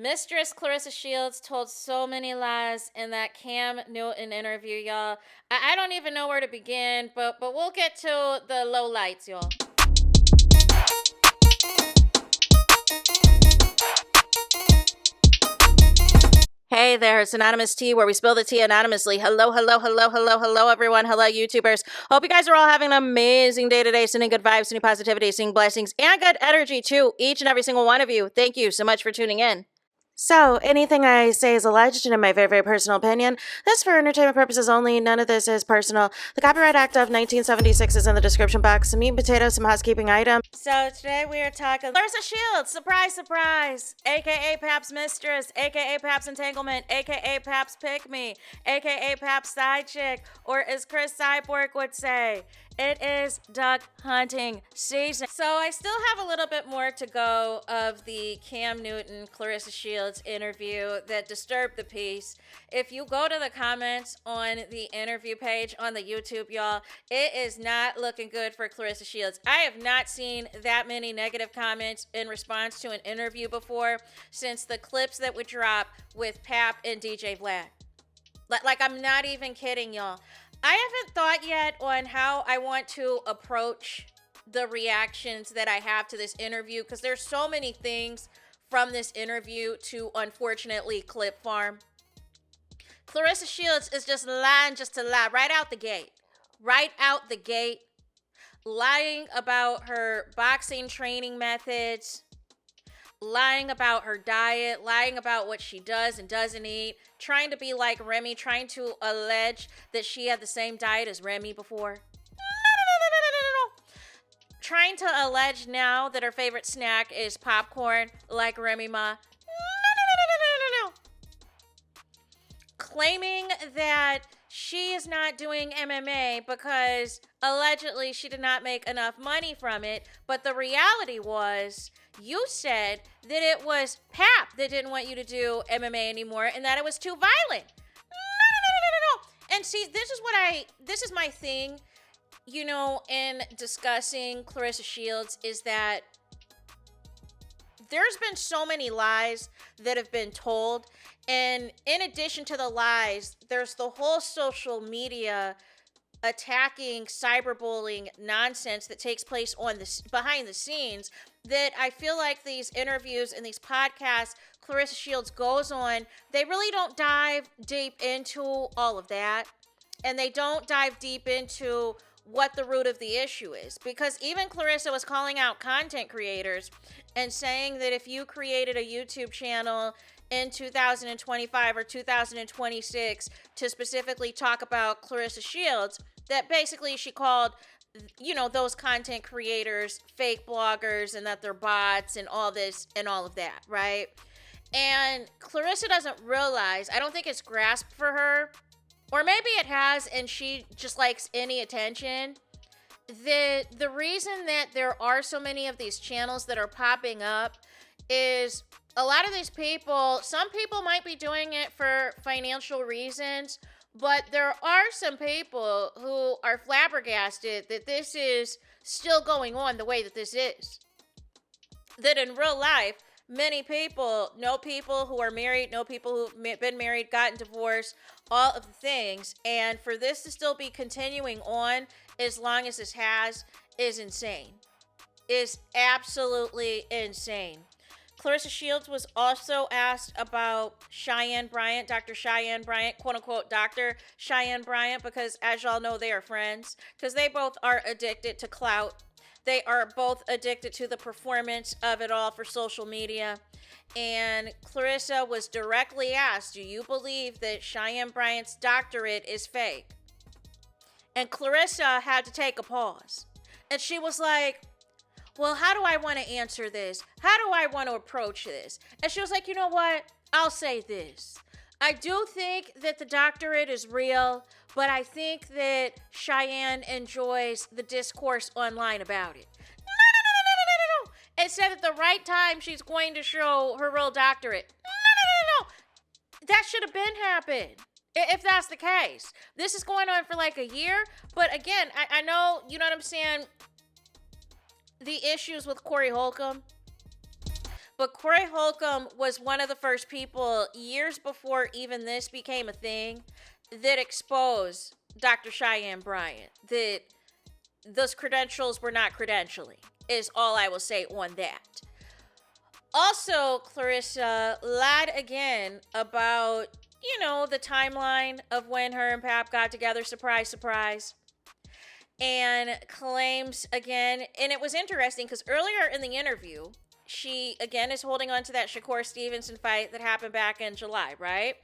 Mistress Claressa Shields told so many lies in that Cam Newton interview, y'all. I don't even know where to begin, but we'll get to the low lights, y'all. Hey there, it's Anonymous Tea, where we spill the tea anonymously. Hello, hello, hello, hello, hello, everyone. Hello, YouTubers. Hope you guys are all having an amazing day today, sending good vibes, sending positivity, sending blessings, and good energy to each and every single one of you. Thank you so much for tuning in. So, anything I say is alleged and in my very, very personal opinion. This for entertainment purposes only. None of this is personal. The Copyright Act of 1976 is in the description box. Some meat and potatoes, some housekeeping items. So, today we are talking Claressa Shields. Surprise, surprise. AKA Pap's Mistress. AKA Pap's Entanglement. AKA Pap's Pick Me. AKA Pap's Side Chick. Or as Chris Cyborg would say, it is duck hunting season. So I still have a little bit more to go of the Cam Newton, Claressa Shields interview that disturbed the peace. If you go to the comments on the interview page on the YouTube, y'all, it is not looking good for Claressa Shields. I have not seen that many negative comments in response to an interview before since the clips that would drop with Pap and DJ Vlad. Like, I'm not even kidding, y'all. I haven't thought yet on how I want to approach the reactions that I have to this interview, because there's so many things from this interview to unfortunately clip farm. Claressa Shields is just lying just to lie right out the gate. Right out the gate. Lying about her boxing training methods. Lying about her diet, lying about what she does and doesn't eat, trying to be like Remy, trying to allege that she had the same diet as Remy before. No. Trying to allege now that her favorite snack is popcorn like Remy Ma. No. Claiming that she is not doing MMA because allegedly she did not make enough money from it, but the reality was you said that it was Pap that didn't want you to do MMA anymore and that it was too violent. No. And see, this is my thing, you know, in discussing Claressa Shields, is that there's been so many lies that have been told. And in addition to the lies, there's the whole social media attacking, cyberbullying nonsense that takes place on the behind the scenes, that I feel like these interviews and these podcasts Claressa Shields goes on, they really don't dive deep into all of that. And they don't dive deep into what the root of the issue is. Because even Claressa was calling out content creators and saying that if you created a YouTube channel in 2025 or 2026 to specifically talk about Claressa Shields, that basically she called, you know, those content creators fake bloggers and that they're bots and all this and all of that, right? And Claressa doesn't realize, I don't think it's grasped for her, or maybe it has and she just likes any attention. The reason that there are so many of these channels that are popping up is a lot of these people, some people might be doing it for financial reasons, but there are some people who are flabbergasted that this is still going on the way that this is. That in real life, many people know people who are married, know people who've been married, gotten divorced, all of the things. And for this to still be continuing on as long as this has is insane. Is absolutely insane. Claressa Shields was also asked about Cheyenne Bryant, Dr. Cheyenne Bryant, quote unquote, Dr. Cheyenne Bryant, because as y'all know, they are friends, because they both are addicted to clout. They are both addicted to the performance of it all for social media. And Claressa was directly asked, do you believe that Cheyenne Bryant's doctorate is fake? And Claressa had to take a pause. And she was like, well, how do I want to answer this? How do I want to approach this? And she was like, you know what? I'll say this. I do think that the doctorate is real, but I think that Cheyenne enjoys the discourse online about it. No. And said at the right time she's going to show her real doctorate. No. That should have been happened. If that's the case. This is going on for like a year. But again, I know, you know what I'm saying? The issues with Corey Holcomb. But Corey Holcomb was one of the first people, years before even this became a thing, that exposed Dr. Cheyenne Bryant, that those credentials were not credentialing, is all I will say on that. Also, Claressa lied again about, the timeline of when her and Pap got together, surprise, surprise. And claims again, and it was interesting because earlier in the interview, she again is holding on to that Shakur Stevenson fight that happened back in July, right?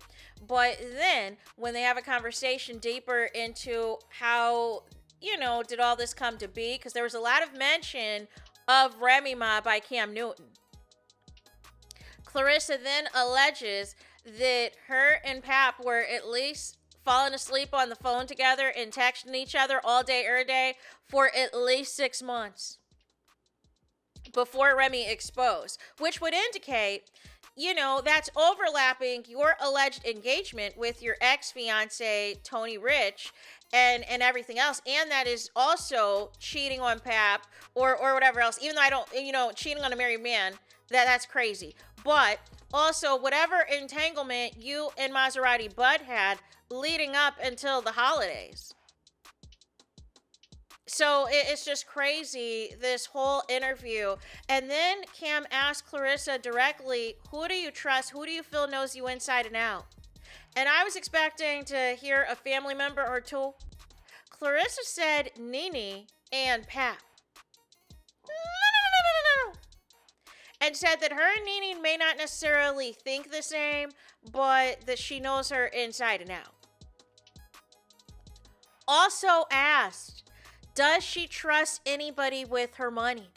But then when they have a conversation deeper into how, did all this come to be? Because there was a lot of mention of Remy Ma by Cam Newton. Claressa then alleges that her and Pap were at least falling asleep on the phone together and texting each other all day, every day for at least 6 months before Remy exposed, which would indicate, that's overlapping your alleged engagement with your ex-fiance, Tony Rich, and everything else. And that is also cheating on Pap or whatever else, even though I don't, cheating on a married man, that's crazy. But also whatever entanglement you and Maserati Bud had leading up until the holidays. So it's just crazy, this whole interview. And then Cam asked Claressa directly, who do you trust? Who do you feel knows you inside and out? And I was expecting to hear a family member or two. Claressa said Nene and Pap. No. And said that her and Nene may not necessarily think the same, but that she knows her inside and out. Also asked, does she trust anybody with her money?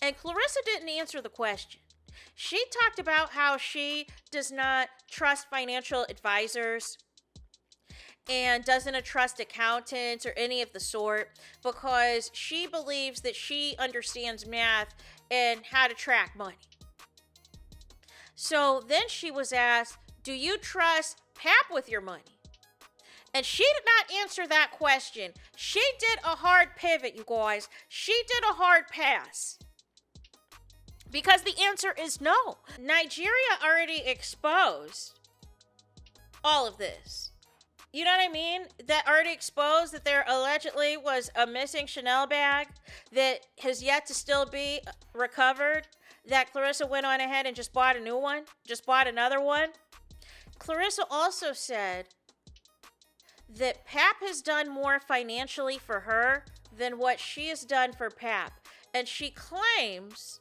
And Claressa didn't answer the question. She talked about how she does not trust financial advisors and doesn't trust accountants or any of the sort because she believes that she understands math and how to track money. So then she was asked, do you trust Pap with your money? And she did not answer that question. She did a hard pivot, you guys. She did a hard pass. Because the answer is no. Nigeria already exposed all of this. You know what I mean? That already exposed that there allegedly was a missing Chanel bag that has yet to still be recovered. That Claressa went on ahead and just bought a new one. Just bought another one. Claressa also said that Pap has done more financially for her than what she has done for Pap. And she claims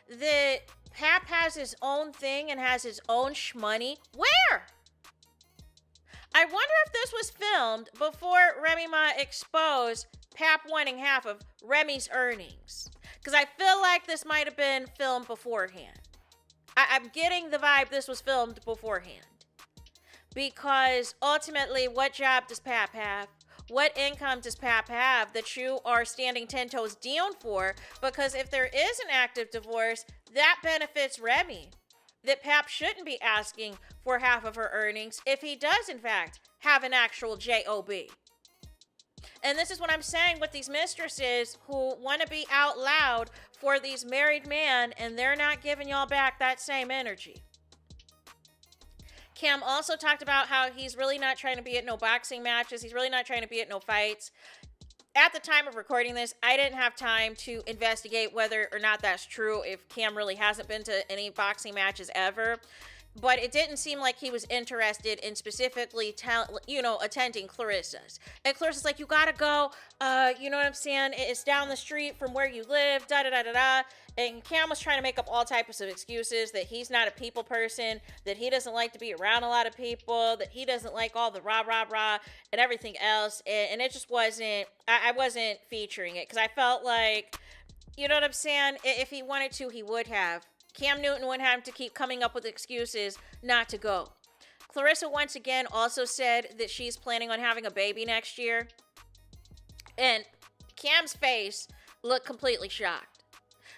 that Pap has his own thing and has his own shmoney. Where? I wonder if this was filmed before Remy Ma exposed Pap wanting half of Remy's earnings. Because I feel like this might have been filmed beforehand. I'm getting the vibe this was filmed beforehand. Because ultimately, what job does Pap have? What income does Pap have that you are standing 10 toes down for? Because if there is an active divorce, that benefits Remy. That Pap shouldn't be asking for half of her earnings if he does, in fact, have an actual job. And this is what I'm saying with these mistresses who want to be out loud for these married men, and they're not giving y'all back that same energy. Cam also talked about how he's really not trying to be at no boxing matches. He's really not trying to be at no fights. At the time of recording this, I didn't have time to investigate whether or not that's true, if Cam really hasn't been to any boxing matches ever. But it didn't seem like he was interested in specifically, attending Claressa's. And Claressa's like, you gotta go. You know what I'm saying? It's down the street from where you live. Da-da-da-da-da. And Cam was trying to make up all types of excuses that he's not a people person, that he doesn't like to be around a lot of people, that he doesn't like all the rah and everything else. And it just wasn't, I wasn't featuring it because I felt like, you know what I'm saying? If he wanted to, he would have. Cam Newton wouldn't have to keep coming up with excuses not to go. Claressa once again also said that she's planning on having a baby next year. And Cam's face looked completely shocked.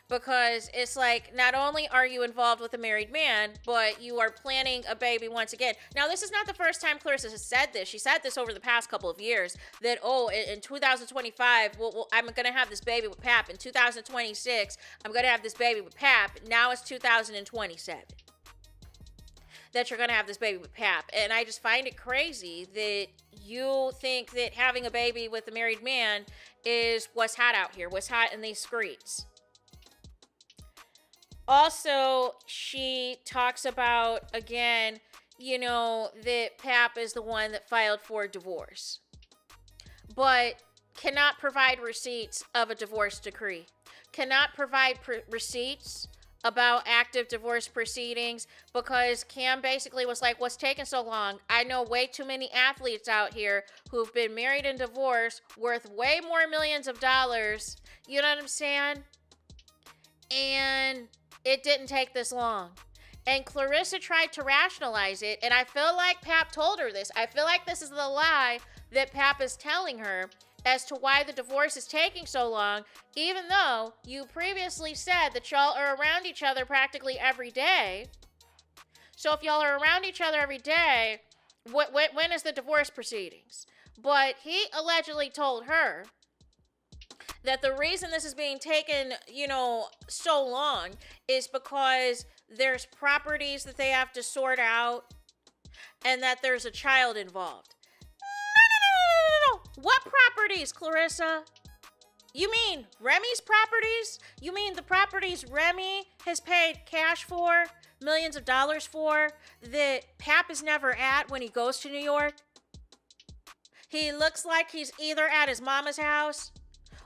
because it's like, not only are you involved with a married man, but you are planning a baby once again. Now, this is not the first time Claressa has said this. She said this over the past couple of years, that, oh, in 2025, I'm going to have this baby with Pap. In 2026, I'm going to have this baby with Pap. Now it's 2027 that you're going to have this baby with Pap. And I just find it crazy that you think that having a baby with a married man is what's hot out here, what's hot in these streets. Also, she talks about, again, that Pap is the one that filed for divorce, but cannot provide receipts of a divorce decree, cannot provide receipts about active divorce proceedings, because Cam basically was like, what's taking so long? I know way too many athletes out here who've been married and divorced worth way more millions of dollars. You know what I'm saying? And it didn't take this long. And Claressa tried to rationalize it, and I feel like Pap told her this. I feel like this is the lie that Pap is telling her as to why the divorce is taking so long, even though you previously said that y'all are around each other practically every day. So if y'all are around each other every day, when is the divorce proceedings? But he allegedly told her that the reason this is being taken, so long is because there's properties that they have to sort out and that there's a child involved. No. What properties, Claressa? You mean Remy's properties? You mean the properties Remy has paid cash for, millions of dollars for, that Pap is never at when he goes to New York? He looks like he's either at his mama's house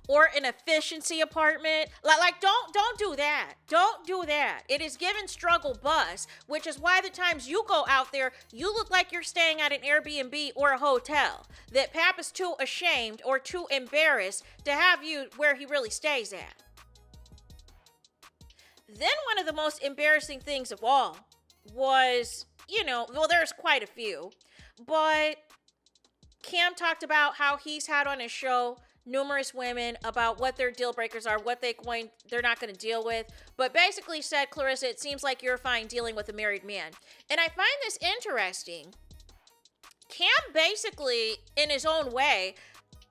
or an efficiency apartment. Like don't do that. Don't do that. It is given struggle bus, which is why the times you go out there, you look like you're staying at an Airbnb or a hotel. That Pap is too ashamed or too embarrassed to have you where he really stays at. Then one of the most embarrassing things of all was, there's quite a few, but Cam talked about how he's had on his show numerous women about what their deal breakers are, what they're not going to deal with, but basically said, Claressa, it seems like you're fine dealing with a married man. And I find this interesting. Cam basically, in his own way,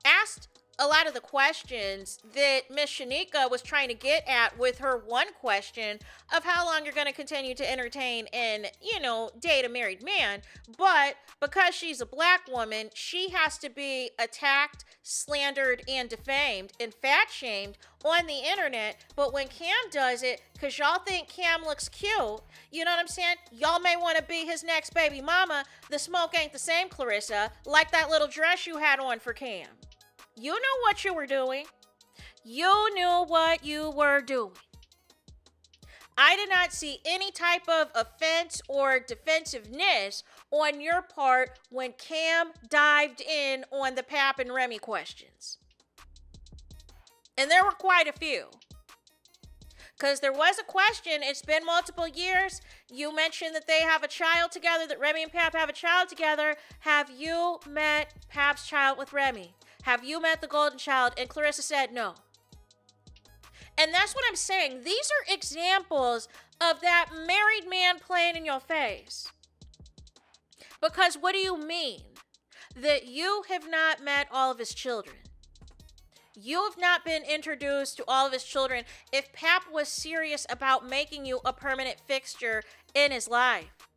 asked a lot of the questions that Miss Shanika was trying to get at with her one question of how long you're going to continue to entertain and, date a married man. But because she's a black woman, she has to be attacked, slandered, and defamed and fat-shamed on the internet. But when Cam does it, because y'all think Cam looks cute, you know what I'm saying? Y'all may want to be his next baby mama. The smoke ain't the same, Claressa, like that little dress you had on for Cam. You knew what you were doing. You knew what you were doing. I did not see any type of offense or defensiveness on your part when Cam dived in on the Pap and Remy questions. And there were quite a few. Because there was a question, it's been multiple years. You mentioned that they have a child together, that Remy and Pap have a child together. Have you met Pap's child with Remy? Have you met the golden child? And Claressa said no. And that's what I'm saying. These are examples of that married man playing in your face. Because what do you mean? That you have not met all of his children. You have not been introduced to all of his children. If Pap was serious about making you a permanent fixture in his life.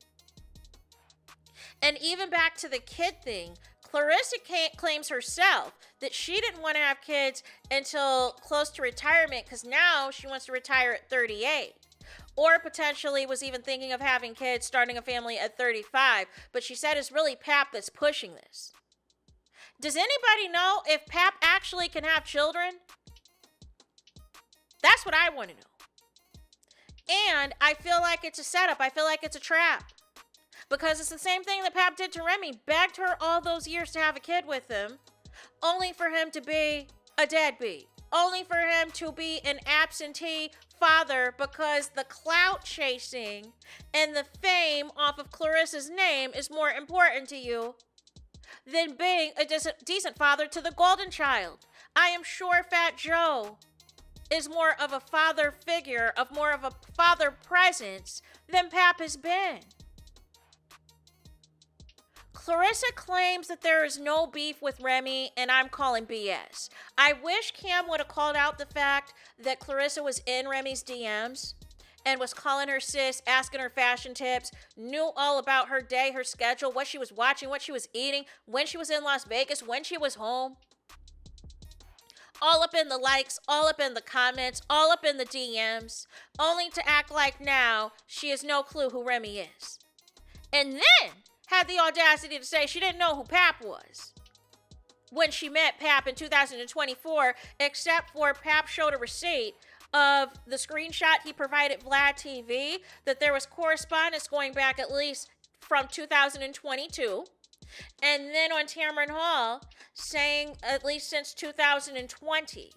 And even back to the kid thing, Claressa claims herself that she didn't want to have kids until close to retirement because now she wants to retire at 38. Or potentially was even thinking of having kids, starting a family at 35. But she said it's really Pap that's pushing this. Does anybody know if Pap actually can have children? That's what I want to know. And I feel like it's a setup. I feel like it's a trap. Because it's the same thing that Pap did to Remy. Begged her all those years to have a kid with him, only for him to be a deadbeat. Only for him to be an absentee father because the clout chasing and the fame off of Claressa's name is more important to you than being a decent father to the golden child. I am sure Fat Joe is more of a father figure, of more of a father presence than Pap has been. Claressa claims that there is no beef with Remy, and I'm calling BS. I wish Cam would have called out the fact that Claressa was in Remy's DMs and was calling her sis, asking her fashion tips, knew all about her day, her schedule, what she was watching, what she was eating, when she was in Las Vegas, when she was home. All up in the likes, all up in the comments, all up in the DMs, only to act like now she has no clue who Remy is. And then had the audacity to say she didn't know who Pap was when she met Pap in 2024, except for Pap showed a receipt of the screenshot he provided Vlad TV that there was correspondence going back at least from 2022. And then on Tamron Hall saying at least since 2020.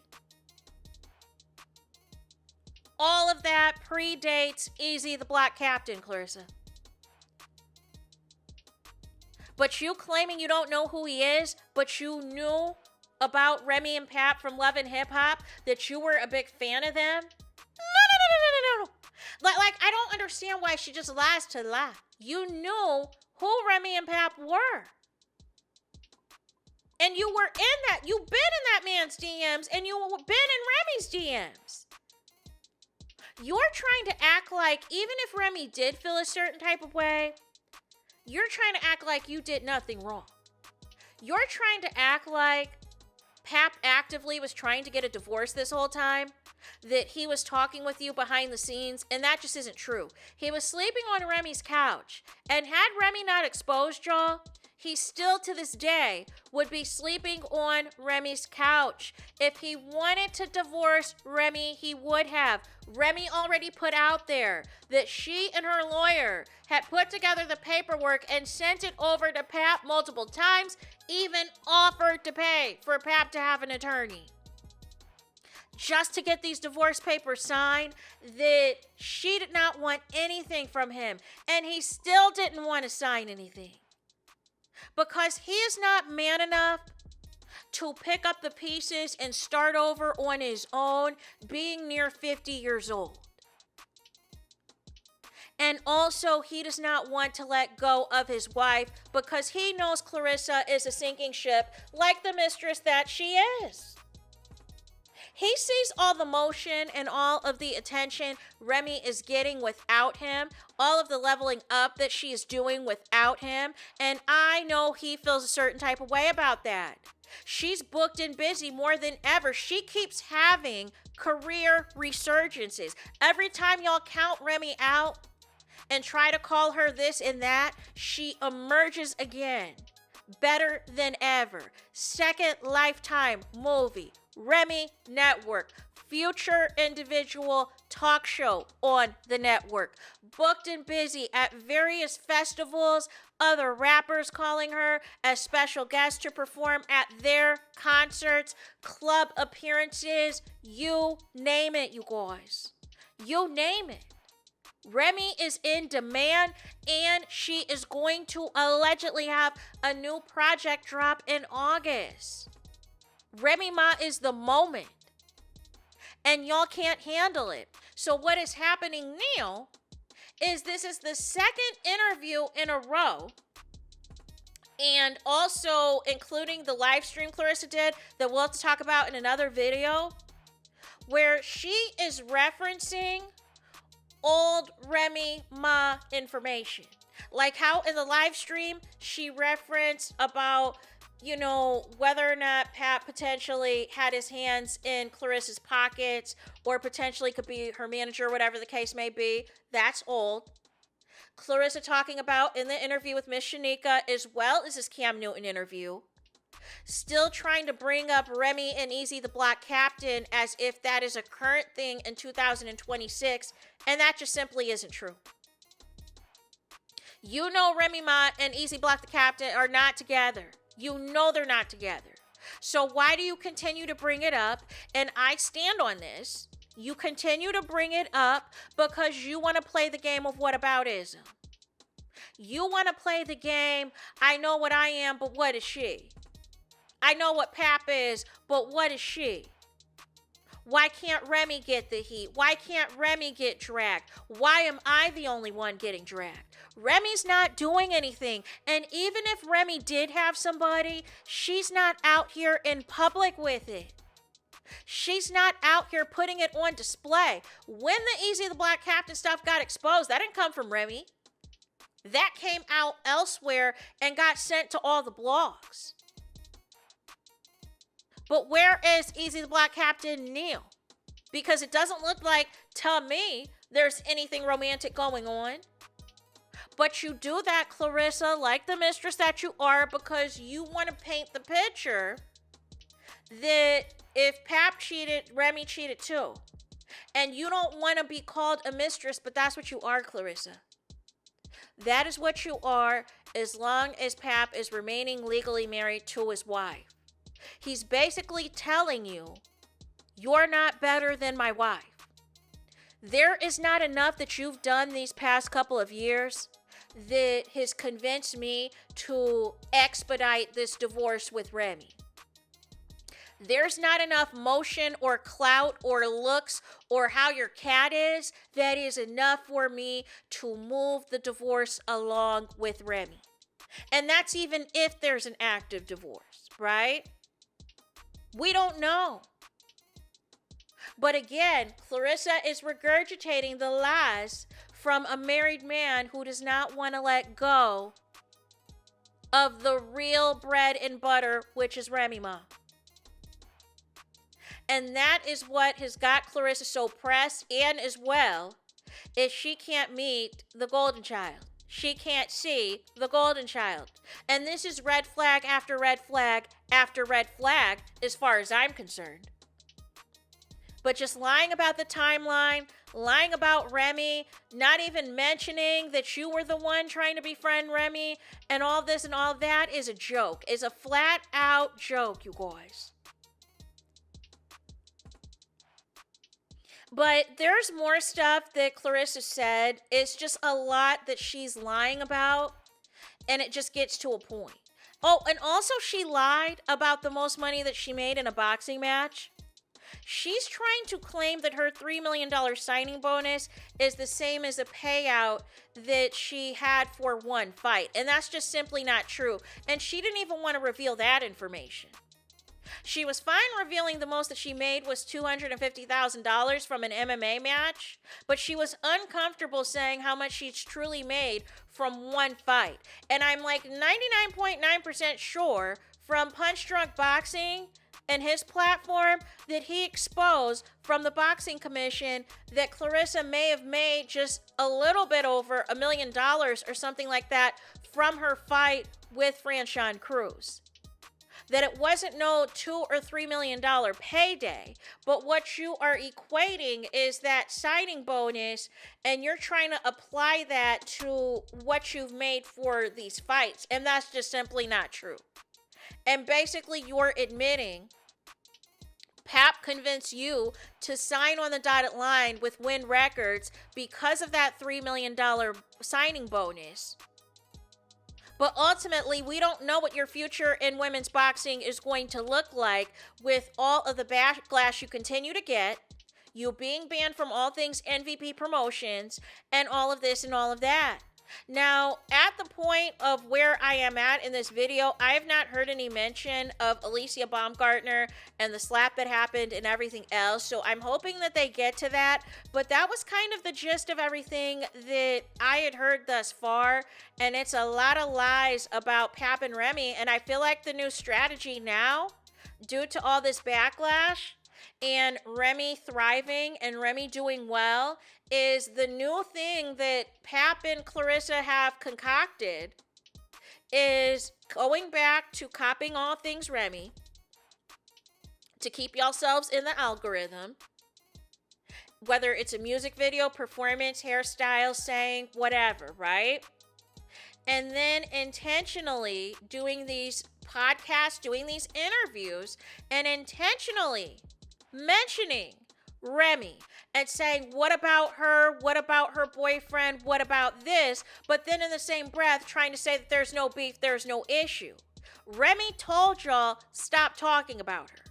All of that predates Easy the Black Captain, Claressa. But you claiming you don't know who he is, but you knew about Remy and Pap from Love and Hip Hop, that you were a big fan of them? No. Like, I don't understand why she just lies to lie. You knew who Remy and Pap were. And you were in that. You've been in that man's DMs, and you've been in Remy's DMs. You're trying to act like, even if Remy did feel a certain type of way, you're trying to act like you did nothing wrong. You're trying to act like Pap actively was trying to get a divorce this whole time, that he was talking with you behind the scenes, and that just isn't true. He was sleeping on Remy's couch, and had Remy not exposed y'all, he still to this day would be sleeping on Remy's couch. If he wanted to divorce Remy, he would have. Remy already put out there that she and her lawyer had put together the paperwork and sent it over to Pap multiple times, even offered to pay for Pap to have an attorney just to get these divorce papers signed, that she did not want anything from him, and he still didn't want to sign anything. Because he is not man enough to pick up the pieces and start over on his own, being near 50 years old. And also, he does not want to let go of his wife because he knows Claressa is a sinking ship like the mistress that she is. He sees all the motion and all of the attention Remy is getting without him, all of the leveling up that she is doing without him, and I know he feels a certain type of way about that. She's booked and busy more than ever. She keeps having career resurgences. Every time y'all count Remy out and try to call her this and that, she emerges again, better than ever. Second Lifetime movie. Remy Network, future individual talk show on the network, booked and busy at various festivals, other rappers calling her as special guest to perform at their concerts, club appearances, you name it, you guys. You name it. Remy is in demand, and she is going to allegedly have a new project drop in August. Remy Ma is the moment, and y'all can't handle it. So what is happening now is this is the second interview in a row, and also including the live stream Claressa did that we'll have to talk about in another video, where she is referencing old Remy Ma information. Like how in the live stream she referenced about, you know, whether or not Pat potentially had his hands in Claressa's pockets or potentially could be her manager, whatever the case may be. That's old. Claressa talking about in the interview with Miss Shanika, as well as this Cam Newton interview, still trying to bring up Remy and Easy the Black Captain as if that is a current thing in 2026, and that just simply isn't true. You know Remy Ma and Easy Black the Captain are not together. You know they're not together. So why do you continue to bring it up? And I stand on this. You continue to bring it up because you want to play the game of whataboutism. You want to play the game, I know what I am, but what is she? I know what Pap is, but what is she? Why can't Remy get the heat? Why can't Remy get dragged? Why am I the only one getting dragged? Remy's not doing anything. And even if Remy did have somebody, she's not out here in public with it. She's not out here putting it on display. When the Easy the Black Captain stuff got exposed, that didn't come from Remy. That came out elsewhere and got sent to all the blogs. But where is Easy the Black Captain Neil? Because it doesn't look like, to me, there's anything romantic going on. But you do that, Claressa, like the mistress that you are, because you want to paint the picture that if Pap cheated, Remy cheated too. And you don't want to be called a mistress, but that's what you are, Claressa. That is what you are as long as Pap is remaining legally married to his wife. He's basically telling you, you're not better than my wife. There is not enough that you've done these past couple of years that has convinced me to expedite this divorce with Remy. There's not enough motion or clout or looks or how your cat is that is enough for me to move the divorce along with Remy. And that's even if there's an active divorce, right? We don't know. But again, Claressa is regurgitating the lies from a married man who does not want to let go of the real bread and butter, which is Remy Ma. And that is what has got Claressa so pressed, and as well, is she can't meet the golden child. She can't see the golden child. And this is red flag after red flag after red flag as far as I'm concerned. But just lying about the timeline, lying about Remy, not even mentioning that you were the one trying to befriend Remy, and all this and all that is a joke. Is a flat out joke, you guys. But there's more stuff that Claressa said. It's just a lot that she's lying about, and it just gets to a point. Oh, and also she lied about the most money that she made in a boxing match. She's trying to claim that her $3 million signing bonus is the same as a payout that she had for one fight. And that's just simply not true. And she didn't even want to reveal that information. She was fine revealing the most that she made was $250,000 from an MMA match, but she was uncomfortable saying how much she's truly made from one fight. And I'm like 99.9% sure from Punch Drunk Boxing and his platform that he exposed from the Boxing Commission that Claressa may have made just a little bit over $1 million or something like that from her fight with Franchon Cruz. That it wasn't no $2 or $3 million payday, but what you are equating is that signing bonus, and you're trying to apply that to what you've made for these fights, and that's just simply not true. And basically, you're admitting Pap convinced you to sign on the dotted line with Win Records because of that $3 million signing bonus. But ultimately, we don't know what your future in women's boxing is going to look like with all of the backlash you continue to get, you being banned from all things MVP promotions, and all of this and all of that. Now, at the point of where I am at in this video, I have not heard any mention of Alicia Baumgartner and the slap that happened and everything else. So I'm hoping that they get to that. But that was kind of the gist of everything that I had heard thus far. And it's a lot of lies about Pap and Remy. And I feel like the new strategy now, due to all this backlash and Remy thriving and Remy doing well, is the new thing that Pap and Claressa have concocted is going back to copying all things Remy to keep yourselves in the algorithm, whether it's a music video, performance, hairstyle, saying, whatever, right? And then intentionally doing these podcasts, doing these interviews, and intentionally mentioning Remy and saying, what about her? What about her boyfriend? What about this? But then in the same breath, trying to say that there's no beef, there's no issue. Remy told y'all, stop talking about her.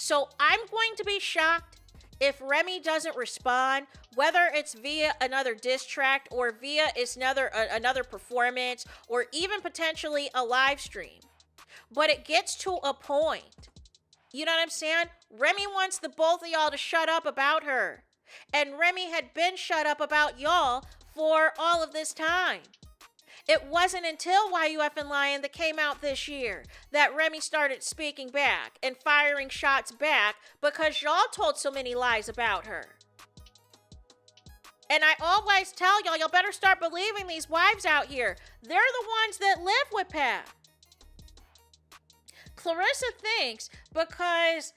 So I'm going to be shocked if Remy doesn't respond, whether it's via another diss track or via it's another performance or even potentially a live stream. But it gets to a point. You know what I'm saying? Remy wants the both of y'all to shut up about her. And Remy had been shut up about y'all for all of this time. It wasn't until YUF and Lion that came out this year that Remy started speaking back and firing shots back because y'all told so many lies about her. And I always tell y'all better start believing these wives out here. They're the ones that live with Pap. Claressa thinks because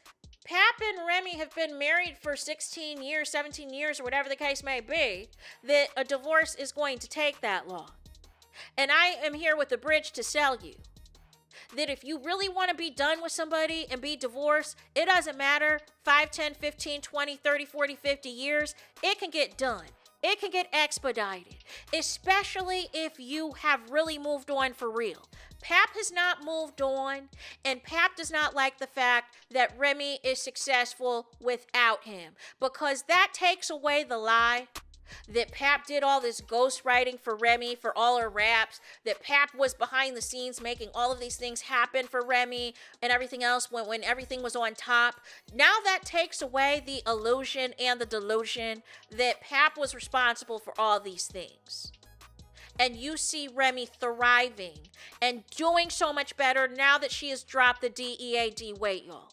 Pap and Remy have been married for 16 years, 17 years, or whatever the case may be, that a divorce is going to take that long. And I am here with the bridge to sell you that if you really want to be done with somebody and be divorced, it doesn't matter 5, 10, 15, 20, 30, 40, 50 years, it can get done. It can get expedited, especially if you have really moved on for real. Pap has not moved on, and Pap does not like the fact that Remy is successful without him, because that takes away the lie that Pap did all this ghostwriting for Remy for all her raps, that Pap was behind the scenes making all of these things happen for Remy and everything else when everything was on top. Now that takes away the illusion and the delusion that Pap was responsible for all these things. And you see Remy thriving and doing so much better now that she has dropped the DEAD weight, y'all.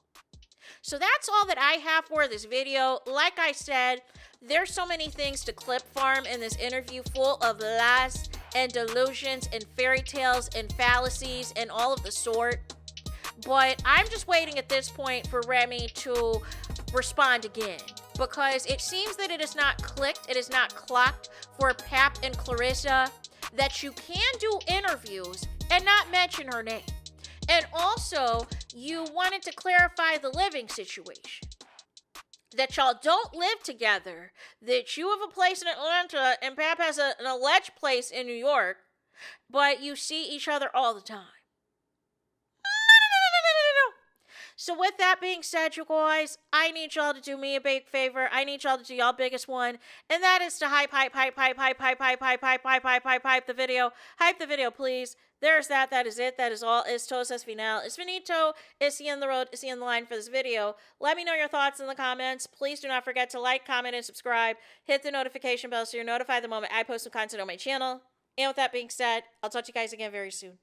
So that's all that I have for this video. Like I said, there's so many things to clip farm in this interview, full of lies and delusions and fairy tales and fallacies and all of the sort. But I'm just waiting at this point for Remy to respond again, because it seems that it is not clicked, it is not clocked for Pap and Claressa that you can do interviews and not mention her name. And also, you wanted to clarify the living situation. That y'all don't live together, that you have a place in Atlanta and Pap has an alleged place in New York, but you see each other all the time. No. So with that being said, you guys, I need y'all to do me a big favor. I need y'all to do y'all biggest one, and that is to hype the video. Hype the video, please. There's that. That is it. That is all. Es todos es final. Es finito. Es the end of the road. Es the end of the line for this video. Let me know your thoughts in the comments. Please do not forget to like, comment, and subscribe. Hit the notification bell so you're notified the moment I post some content on my channel. And with that being said, I'll talk to you guys again very soon.